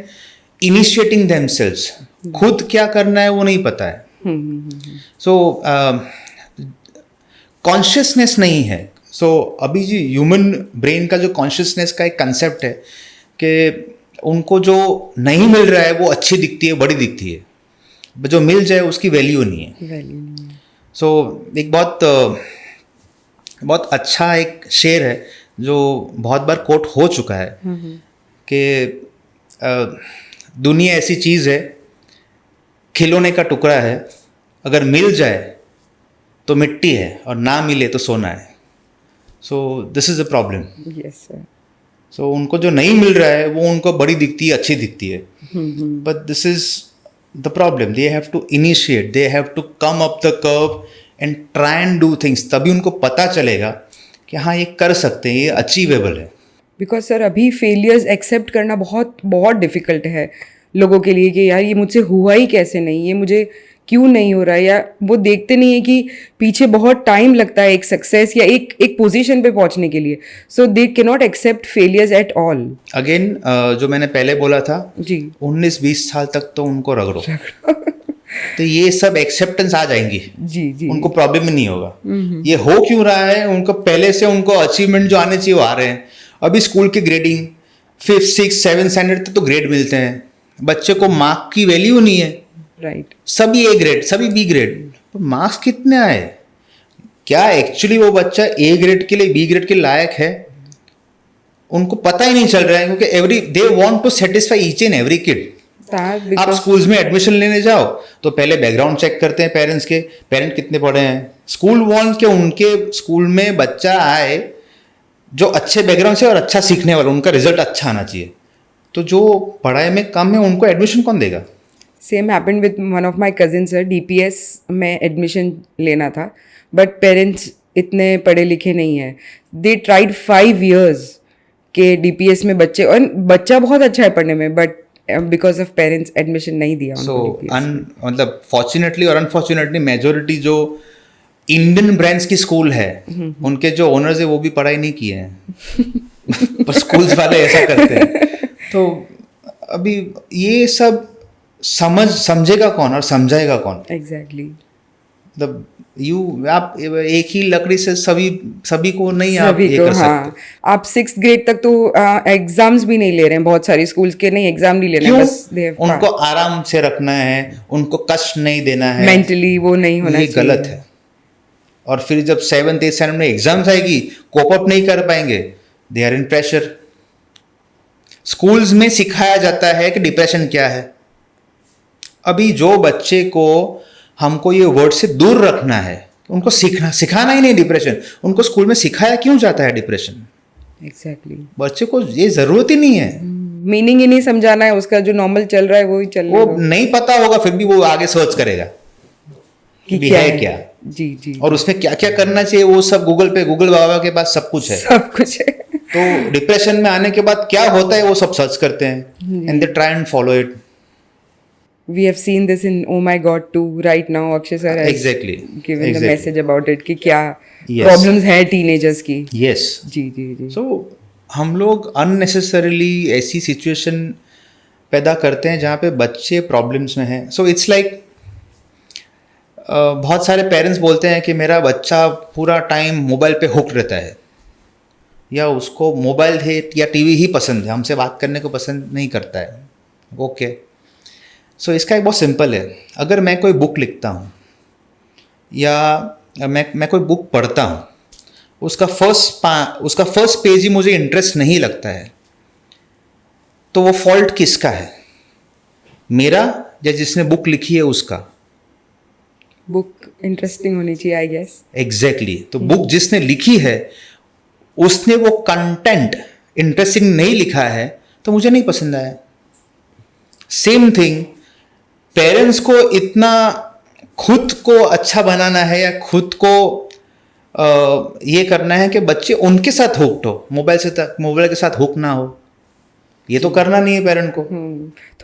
S2: initiating themselves. खुद क्या करना है वो नहीं पता है. So consciousness नहीं है. So अभी जो ह्यूमन ब्रेन का जो कॉन्शियसनेस का एक कंसेप्ट है कि उनको जो नहीं मिल रहा है वो अच्छी दिखती है, बड़ी दिखती है. जो मिल जाए उसकी वैल्यू नहीं है. सो एक बहुत अच्छा एक शेर है जो बहुत बार कोट हो चुका है कि दुनिया ऐसी चीज़ है, खिलौने का टुकड़ा है, अगर मिल जाए तो मिट्टी है और ना मिले तो सोना है. So this is a problem.
S1: Yes sir.
S2: So उनको जो नहीं मिल रहा है वो उनको बड़ी दिखती है, अच्छी दिखती है. But this is the problem. They have to initiate, they have to come up the curve and try and do things. तभी उनको पता चलेगा कि हाँ ये कर सकते हैं, ये अचीवेबल है.
S1: बिकॉज सर अभी फेलियर्स एक्सेप्ट करना बहुत बहुत डिफ़िकल्ट है लोगों के लिए कि यार ये मुझसे हुआ ही कैसे नहीं, ये मुझे क्यों नहीं हो रहा है, या वो देखते नहीं है कि पीछे बहुत टाइम लगता है एक सक्सेस या एक पोजीशन पे पहुंचने के लिए. So they can not accept failures at all.
S2: Again जो मैंने पहले बोला था
S1: जी
S2: 19-20 साल तक तो उनको रगड़ो तो ये सब एक्सेप्टेंस आ जाएंगी.
S1: जी
S2: उनको प्रॉब्लम ही नहीं होगा. ये हो क्यों रहा है, उनको पहले से उनको अचीवमेंट जो आने चाहिए वो आ रहे हैं. अभी स्कूल की grading 5th 6th 7th standard तक तो ग्रेड मिलते हैं. बच्चे को मार्क की वैल्यू नहीं है.
S1: राइट.
S2: सभी ए ग्रेड, सभी बी ग्रेड. तो मार्क्स कितने आए, क्या एक्चुअली वो बच्चा ए ग्रेड के लिए बी ग्रेड के लायक है, उनको पता ही नहीं चल रहा है. क्योंकि they want to satisfy each and every kid. आप स्कूल्स में एडमिशन लेने जाओ तो पहले बैकग्राउंड चेक करते हैं पेरेंट्स के, पेरेंट कितने पढ़े हैं. स्कूल वांट के उनके स्कूल में बच्चा आए जो अच्छे बैकग्राउंड से और अच्छा सीखने वाला, उनका रिजल्ट अच्छा आना चाहिए. तो जो पढ़ाई में कम है उनको एडमिशन कौन देगा?
S1: Same happened with one of my cousin sir. DPS में एडमिशन लेना था बट पेरेंट्स इतने पढ़े लिखे नहीं हैं. दे ट्राइड 5 years कि डीपीएस में बच्चे, और बच्चा बहुत अच्छा है पढ़ने में, but because of parents admission नहीं दिया
S2: सो
S1: उनको DPS में।
S2: मतलब फॉर्चुनेटली और अनफॉर्चुनेटली मेजोरिटी जो इंडियन ब्रांड्स की स्कूल है उनके जो ओनर्स है वो भी पढ़ाई नहीं किए हैं पर स्कूल्स वाले ऐसा करते हैं। तो अभी ये सब समझेगा कौन और समझाएगा कौन?
S1: एग्जैक्टली।
S2: मतलब आप एक ही लकड़ी से सभी को नहीं आप
S1: सभी
S2: ये
S1: को,
S2: कर
S1: हाँ।
S2: सकते।
S1: आप 6th ग्रेड तक तो एग्जाम्स भी नहीं ले रहे हैं, बहुत सारी स्कूल्स के नहीं एग्जाम नहीं ले रहे हैं,
S2: क्यों?
S1: बस दे
S2: उनको आराम से रखना है, उनको कष्ट नहीं देना है,
S1: मेंटली वो नहीं होना
S2: ये
S1: चाहिए।
S2: गलत है। और फिर जब 7th 8th स्टैंडर्ड में एग्जाम्स आएगी, कोप अप नहीं कर पाएंगे, they are in pressure. Schools में सिखाया जाता है कि डिप्रेशन क्या है। अभी जो बच्चे को हमको ये वर्ड से दूर रखना है, उनको सिखाना ही नहीं डिप्रेशन, उनको स्कूल में सिखाया क्यों जाता है डिप्रेशन?
S1: एग्जैक्टली।
S2: बच्चे को ये जरूरत ही नहीं है,
S1: मीनिंग ही नहीं समझाना है, उसका जो नॉर्मल चल रहा है वो ही चल रहा
S2: वो
S1: है,
S2: नहीं पता होगा फिर भी वो आगे सर्च करेगा
S1: कि
S2: भी
S1: क्या
S2: है
S1: है
S2: क्या,
S1: जी जी,
S2: और उसमें क्या क्या करना चाहिए वो सब गूगल बाबा के पास सब कुछ है।
S1: सब कुछ है।
S2: तो डिप्रेशन में आने के बाद क्या होता है वो सब सर्च करते हैं and they try and follow it.
S1: We have seen this in Oh My God 2 right now. Akshay sir has
S2: Exactly.
S1: given the
S2: Exactly.
S1: message about it कि क्या
S2: Yes.
S1: problems है teenagers की।
S2: यस,
S1: जी जी जी।
S2: सो हम लोग अननेसेसरीली ऐसी situation पैदा करते हैं जहाँ पे बच्चे प्रॉब्लम्स में हैं। सो इट्स लाइक बहुत सारे पेरेंट्स बोलते हैं कि मेरा बच्चा पूरा टाइम मोबाइल पे हुक रहता है, या उसको मोबाइल है या टीवी ही पसंद है, हमसे बात करने को पसंद नहीं करता है। ओके, सो इसका एक बहुत सिंपल है। अगर मैं कोई बुक लिखता हूँ या मैं कोई बुक पढ़ता हूँ, उसका फर्स्ट पेज ही मुझे इंटरेस्ट नहीं लगता है, तो वो फॉल्ट किसका है? मेरा या जिसने बुक लिखी है उसका?
S1: बुक इंटरेस्टिंग होनी चाहिए आई गेस।
S2: एग्जैक्टली। तो बुक जिसने लिखी है उसने वो कंटेंट इंटरेस्टिंग नहीं लिखा है तो मुझे नहीं पसंद आया। सेम थिंग, पेरेंट्स को इतना खुद को अच्छा बनाना है या खुद को ये करना है कि बच्चे उनके साथ हुक्ड हो, मोबाइल के साथ हुक ना हो, ये तो करना नहीं है पेरेंट को।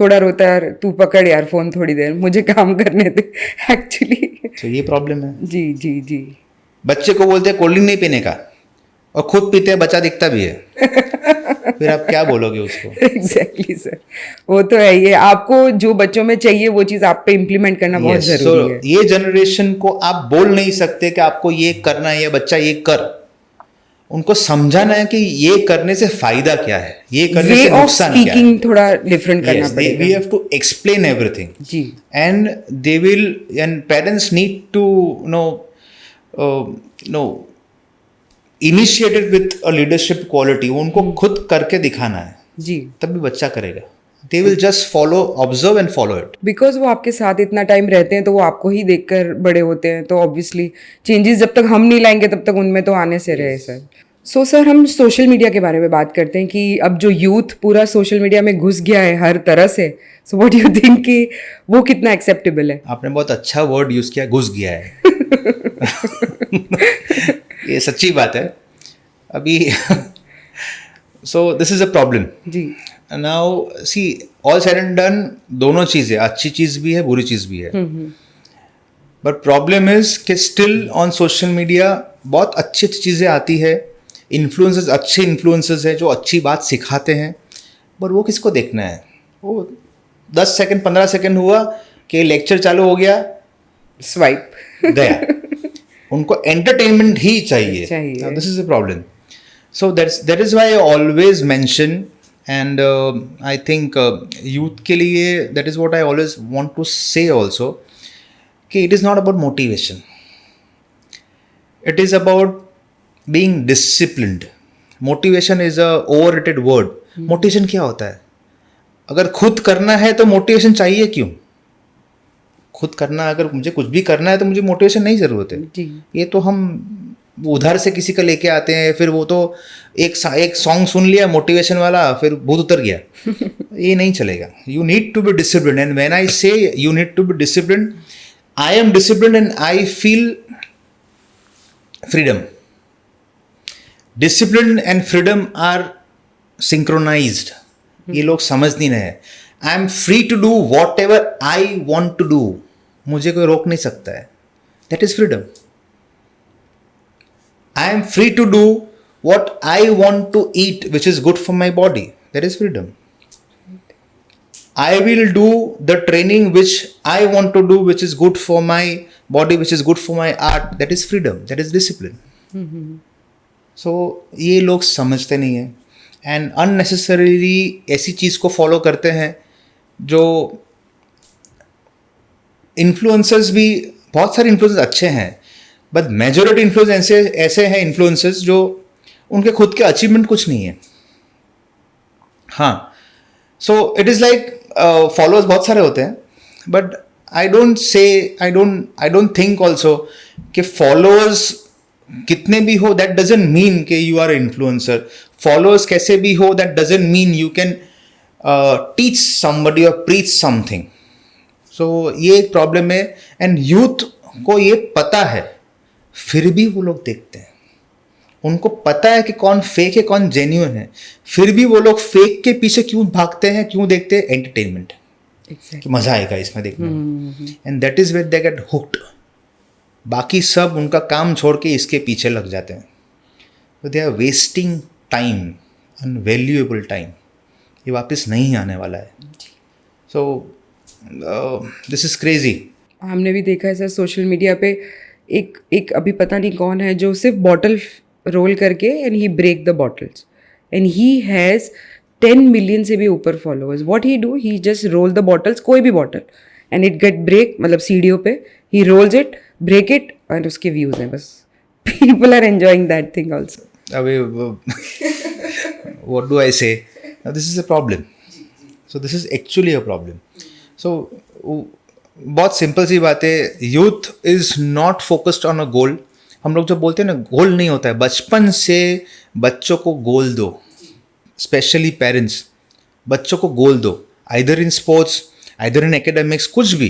S1: थोड़ा रोता है, तू पकड़ यार फोन थोड़ी देर, मुझे काम करने दे एक्चुअली।
S2: तो ये प्रॉब्लम है।
S1: जी जी जी।
S2: बच्चे को बोलते हैं कोल्ड ड्रिंक नहीं पीने का और खुद पीते हैं, बच्चा दिखता भी है फिर आप क्या बोलोगे उसको?
S1: एग्जैक्टली सर, वो तो है ही है। आपको जो बच्चों में चाहिए वो चीज आप पे इम्प्लीमेंट करना बहुत
S2: Yes,
S1: जरूरी
S2: so
S1: है।
S2: ये जनरेशन को आप बोल नहीं सकते कि आपको ये करना है या बच्चा ये कर। उनको समझाना है कि ये करने से फायदा क्या है, ये करने
S1: वे
S2: से
S1: ऑफ
S2: नुकसान क्या है।
S1: स्पीकिंग थोड़ा डिफरेंट करना
S2: Yes,
S1: पड़ेगा।
S2: we have to explain everything,
S1: ji.
S2: and parents need to initiate it with a leadership quality। उनको खुद करके दिखाना है,
S1: जी,
S2: तभी बच्चा करेगा। They will just observe and follow it।
S1: Because वो आपके साथ इतना टाइम रहते हैं तो वो आपको ही देखकर बड़े होते हैं, तो ऑब्वियसली चेंजेस जब तक हम नहीं लाएंगे तब तक उनमें तो आने से रहे सर। सो सर, हम सोशल मीडिया के बारे में बात करते हैं कि अब जो यूथ पूरा सोशल मीडिया में घुस गया है हर तरह से, सो व्हाट यू थिंक कि वो कितना एक्सेप्टेबल है?
S2: आपने बहुत अच्छा वर्ड यूज किया, घुस गया है ये सच्ची बात है अभी so this is a problem.
S1: जी।
S2: Now see, all said and done, दोनों चीज़ें, अच्छी चीज़ भी है बुरी चीज़ भी है, बट प्रॉब्लम इज कि स्टिल ऑन सोशल मीडिया बहुत अच्छी अच्छी चीज़ें आती है, इन्फ्लुएंसर्स अच्छे इन्फ्लुएंसर्स हैं जो अच्छी बात सिखाते हैं, पर वो किसको देखना है? वो 10 सेकंड 15 सेकंड हुआ कि लेक्चर चालू हो गया,
S1: स्वाइप
S2: गया। उनको एंटरटेनमेंट ही चाहिए।
S1: चाहिए।
S2: This is a problem. So that is why I always mention, and I think youth के लिए that is what I always want to say also, कि it is not about motivation, it is about being disciplined. Motivation is a overrated word. Motivation क्या होता है? अगर खुद करना है तो मोटिवेशन चाहिए क्यों? खुद करना, अगर मुझे कुछ भी करना है तो मुझे मोटिवेशन नहीं ज़रूरत है।
S1: जी।
S2: ये तो हम उधर से किसी का लेके आते हैं, फिर वो तो एक सॉन्ग सुन लिया मोटिवेशन वाला, फिर भूत उतर गया ये नहीं चलेगा। You need to be discipline, and when I say you need to be discipline, I am discipline and I feel freedom. Discipline and freedom are synchronised, ये लोग समझ नहीं रहे। I am free to do whatever I want to do, मुझे कोई रोक नहीं सकता है, that is freedom. I am free to do what I want to eat which is good for my body, that is freedom. I will do the training which I want to do, which is good for my body, which is good for my art. That is freedom. That is discipline. So ये लोग समझते नहीं हैं and unnecessarily ऐसी चीज़ को follow करते हैं जो इन्फ्लुएंसर्स भी, बहुत सारे इन्फ्लुएंसर्स अच्छे हैं, बट मेजोरिटी इन्फ्लुएंस ऐसे हैं इन्फ्लुएंसर्स जो उनके खुद के अचीवमेंट कुछ नहीं है। हाँ, सो इट इज़ लाइक फॉलोअर्स बहुत सारे होते हैं, but I don't think also कि फॉलोअर्स कितने भी हो दैट डजेंट मीन कि यू आर इन्फ्लुएंसर। फॉलोअर्स कैसे भी हो that doesn't mean you can teach somebody और प्रीच समथिंग। सो ये एक प्रॉब्लम है एंड यूथ को ये पता है, फिर भी वो लोग देखते हैं। उनको पता है कि कौन फेक है कौन जेन्युइन है, फिर भी वो लोग फेक के पीछे क्यों भागते हैं, क्यों देखते हैं? एंटरटेनमेंट, मजा आएगा इसमें देखने में, and that is where they get hooked. बाकी सब उनका काम छोड़ के इसके पीछे लग जाते हैं, तो they are wasting time, unvaluable time, ये वापस नहीं आने वाला है। So this is crazy.
S1: हमने भी देखा है सर सोशल मीडिया पे एक अभी पता नहीं कौन है जो सिर्फ बॉटल रोल करके and he break the bottles and he has 10 million से भी ऊपर followers. What he do, he just roll the bottles, कोई भी bottle, and it get break, मतलब सीढ़ियों पे ही रोल्स इट, ब्रेक इट, और उसके व्यूज हैं बस। People are enjoying that thing also.
S2: अबे what do I say? Now this is a problem. So this is actually a problem. So बहुत सिंपल सी बात है, youth is not focused on a goal. हम लोग जो बोलते हैं ना, गोल नहीं होता है। बचपन से बच्चों को गोल दो, स्पेशली पेरेंट्स, बच्चों को गोल दो, either in sports, either in academics, कुछ भी,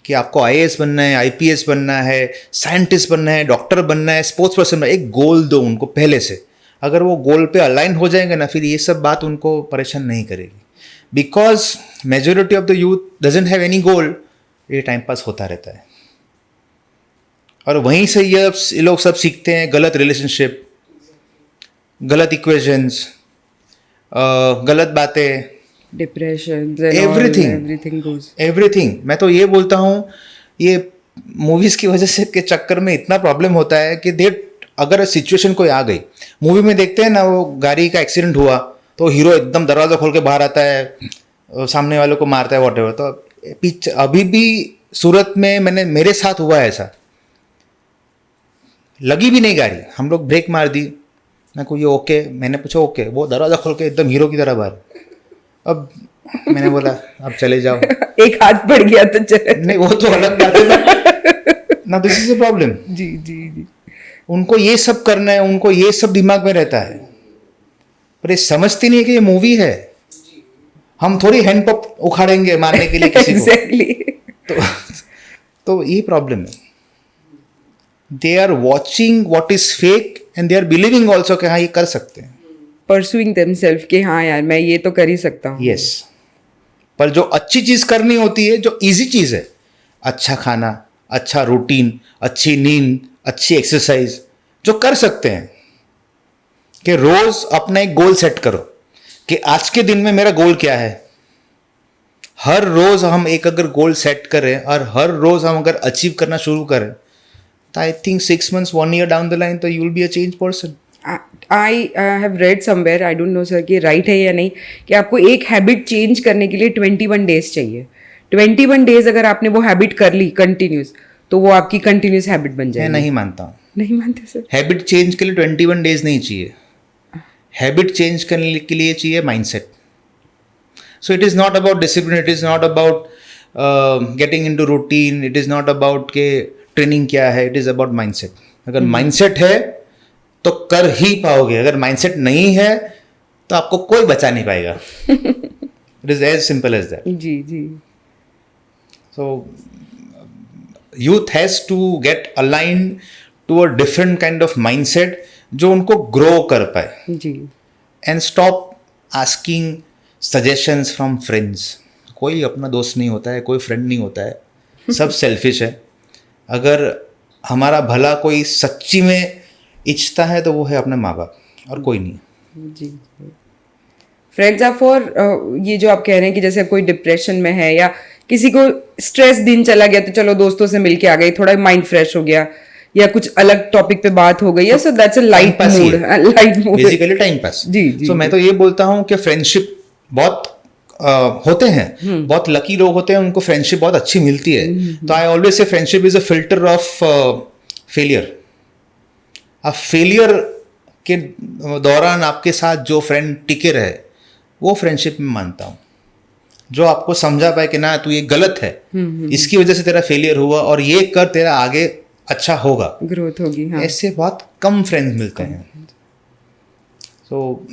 S2: कि आपको IAS बनना है, IPS बनना है, साइंटिस्ट बनना है, डॉक्टर बनना है, स्पोर्ट्स पर्सन बनना है, एक गोल दो उनको पहले से। अगर वो गोल पे अलाइन हो जाएंगे ना, फिर ये सब बात उनको परेशान नहीं करेगी। Because majority of the youth doesn't have any गोल, ये टाइम पास होता रहता है, और वहीं से ये लोग सब सीखते हैं गलत रिलेशनशिप, गलत इक्वेशंस, गलत बातें,
S1: डिप्रेशन,
S2: एवरीथिंग। मैं तो ये बोलता हूँ, ये मूवीज़ की वजह से के चक्कर में इतना प्रॉब्लम होता है कि अगर सिचुएशन कोई आ गई, मूवी में देखते हैं ना, वो गाड़ी का एक्सीडेंट हुआ तो हीरो एकदम दरवाज़ा खोल के बाहर आता है, सामने वालों को मारता है, वॉटेवर। तो पीछे अभी भी सूरत में मेरे साथ हुआ है ऐसा, लगी भी नहीं गाड़ी, हम लोग ब्रेक मार दी, मैं को ये ओके, मैंने पूछा ओके, वो दरवाज़ा खोल के एकदम हीरो की तरह बाहर। अब मैंने बोला अब चले जाओ।
S1: एक हाथ पड़ गया तो चले,
S2: नहीं वो तो अलग बात है ना। This is a problem.
S1: जी जी जी,
S2: उनको ये सब करना है, उनको ये सब दिमाग में रहता है, पर ये समझती नहीं है कि ये मूवी है। हम थोड़ी हैंडपंप उखाड़ेंगे मारने के लिए किसी को। तो ये प्रॉब्लम है। They are watching what is fake and they are believing also कि हाँ ये कर सकते हैं,
S1: परसुइंग देमसेल्फ कि हाँ यार मैं ये तो कर ही सकता हूँ।
S2: यस, पर जो अच्छी चीज करनी होती है, जो इजी चीज है, अच्छा खाना, अच्छा रूटीन, अच्छी नींद, अच्छी एक्सरसाइज, जो कर सकते हैं, कि रोज अपना एक गोल सेट करो कि आज के दिन में मेरा गोल क्या है। हर रोज हम एक अगर गोल सेट करें और हर रोज हम अगर अचीव करना शुरू करें, तो I think 6 months 1 year down the line तो you will be a change person.
S1: I have read somewhere, I don't know sir कि राइट है या नहीं, कि आपको एक हैबिट चेंज करने के लिए 21 days चाहिए। 21 days अगर आपने वो हैबिट कर ली कंटिन्यूस, तो वो आपकी कंटिन्यूस हैबिट बन जाएगी।
S2: मैं नहीं मानता हूँ।
S1: नहीं मानते सर?
S2: हैबिट चेंज के लिए 21 days नहीं चाहिए, हैबिट चेंज करने के लिए चाहिए mindset. So it is not about discipline, it is not about getting into routine, it is not about के ट्रेनिंग क्या है, इट इज़ अबाउट माइंडसेट। अगर माइंडसेट है तो कर ही पाओगे, अगर माइंडसेट नहीं है तो आपको कोई बचा नहीं पाएगा। It is as simple as that.
S1: जी जी।
S2: So youth has to get aligned to a different kind of mindset जो उनको ग्रो कर पाए।
S1: जी।
S2: And stop asking suggestions from friends. कोई अपना दोस्त नहीं होता है, कोई फ्रेंड नहीं होता है, सब सेल्फिश है. अगर हमारा भला कोई सच्ची में इच्छता है तो वो है अपने माँ बाप, और कोई नहीं.
S1: जी. फ्रेंड्स आर फॉर, ये जो आप कह रहे हैं कि जैसे कोई डिप्रेशन में है या किसी को स्ट्रेस दिन चला गया तो चलो दोस्तों से मिलके आ गए, थोड़ा माइंड फ्रेश हो गया, या कुछ अलग टॉपिक पे बात हो गई, so that's a light mood. Light mood,
S2: basically time pass.
S1: जी.
S2: सो मैं तो ये बोलता हूँ कि फ्रेंडशिप बहुत होते हैं, बहुत लकी लोग होते हैं, उनको फ्रेंडशिप बहुत अच्छी मिलती है. तो I always say friendship is a filter of failure. अब फेलियर के दौरान आपके साथ जो फ्रेंड टिके रहे, वो फ्रेंडशिप में मानता हूँ. जो आपको समझा पाए कि ना तू ये गलत है, इसकी वजह से तेरा फेलियर हुआ, और ये कर तेरा आगे अच्छा होगा,
S1: ग्रोथ होगी. हाँ.
S2: ऐसे बहुत कम फ्रेंड्स मिलते हैं. सो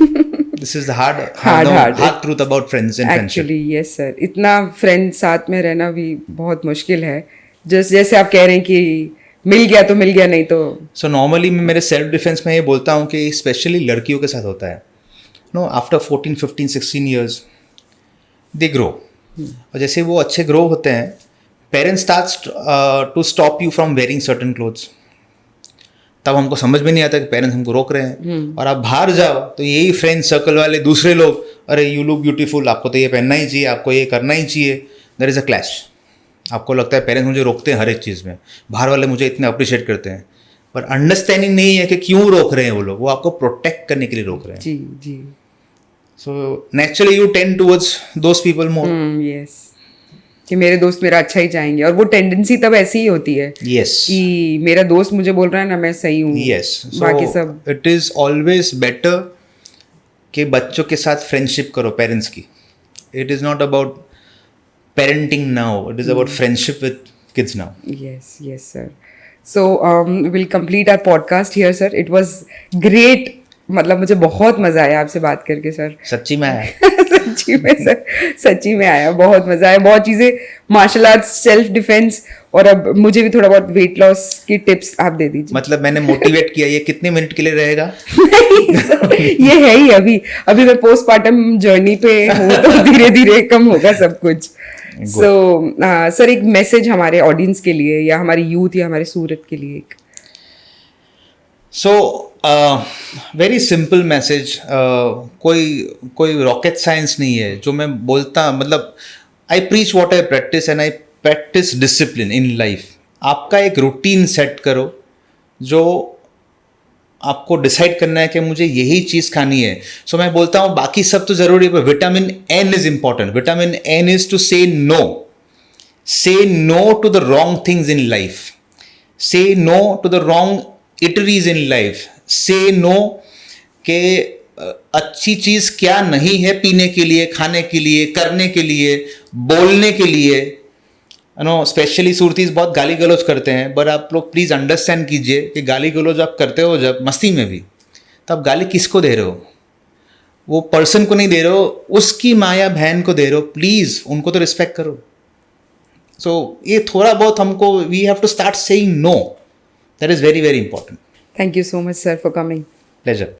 S2: this is the hard truth about friends and friendship.
S1: Actually yes sir, इतना फ्रेंड साथ में रहना भी बहुत मुश्किल है. जैसे आप कह रहे हैं कि मिल गया तो मिल गया, नहीं तो.
S2: सो नॉर्मली मैं मेरे सेल्फ डिफेंस में ये बोलता हूँ कि स्पेशली लड़कियों के साथ होता है. No, after 14, 15, 16 years they grow. और जैसे वो अच्छे ग्रो होते हैं, parents starts to stop you from wearing certain clothes. तब हमको समझ में नहीं आता कि पेरेंट्स हमको रोक रहे हैं. और आप बाहर जाओ तो यही फ्रेंड सर्कल वाले दूसरे लोग, अरे यू लुक ब्यूटीफुल, आपको तो ये पहनना ही चाहिए, आपको ये करना ही चाहिए. There is a clash. आपको लगता है पेरेंट्स मुझे रोकते हैं हर एक चीज़ में, बाहर वाले मुझे इतने अप्रिशिएट करते हैं, पर अंडरस्टैंडिंग नहीं है कि क्यों रोक रहे हैं वो लोग. वो आपको प्रोटेक्ट करने के लिए रोक रहे हैं.
S1: जी.
S2: So naturally you tend towards those people more.
S1: Yes, कि मेरे दोस्त मेरा अच्छा ही चाहेंगे, और वो टेंडेंसी तब ऐसी ही होती है.
S2: Yes.
S1: कि मेरा दोस्त मुझे बोल रहा है ना, मैं सही हूँ.
S2: Yes.
S1: बाकी
S2: So
S1: सब.
S2: it is always better कि बच्चों के साथ फ्रेंडशिप करो, पेरेंट्स की. It is not about parenting now. It is about friendship with kids now.
S1: Yes sir. So we'll complete our podcast here sir. It was great. मतलब मुझे बहुत मजा आया आपसे बात करके सर.
S2: सच्ची में आया.
S1: सच्ची में सर, सच्ची में आया, बहुत मजा आया. बहुत चीजें, मार्शल आर्ट्स, सेल्फ डिफेंस, और अब मुझे भी थोड़ा बहुत वेट लॉस की टिप्स आप दे दीजिए.
S2: मतलब मैंने मोटिवेट किया. ये कितने मिनट के लिए रहेगा?
S1: नहीं सर, ये है ही. अभी मैं पोस्टमार्टम जर्नी पे हूँ, तो धीरे धीरे कम होगा सब कुछ. सो सर, एक मैसेज हमारे ऑडियंस के लिए, या हमारी यूथ, या हमारे सूरत के लिए एक.
S2: So very simple message. कोई रॉकेट साइंस नहीं है जो मैं बोलता. मतलब I preach what I practise, and I practise discipline in life. आपका एक रूटीन सेट करो, जो आपको डिसाइड करना है कि मुझे यही चीज़ खानी है. सो मैं बोलता हूँ बाकी सब तो ज़रूरी है, पर vitamin N is important. Vitamin N is to say no to the wrong things in life. Say no to the wrong eateries in life. Say no के अच्छी चीज़ क्या नहीं है पीने के लिए, खाने के लिए, करने के लिए, बोलने के लिए. नो, स्पेशली सूरतीस बहुत गाली गलौज करते हैं, बट आप लोग प्लीज़ अंडरस्टैंड कीजिए कि गाली गलौज आप करते हो जब मस्ती में भी, तो आप गाली किसको दे रहे हो? वो पर्सन को नहीं दे रहे हो, उसकी माँ या बहन को दे रहे हो. प्लीज़ उनको तो रिस्पेक्ट करो. सो ये थोड़ा बहुत हमको, we have to start saying no. That is very very important.
S1: Thank you so much sir for coming.
S2: Pleasure.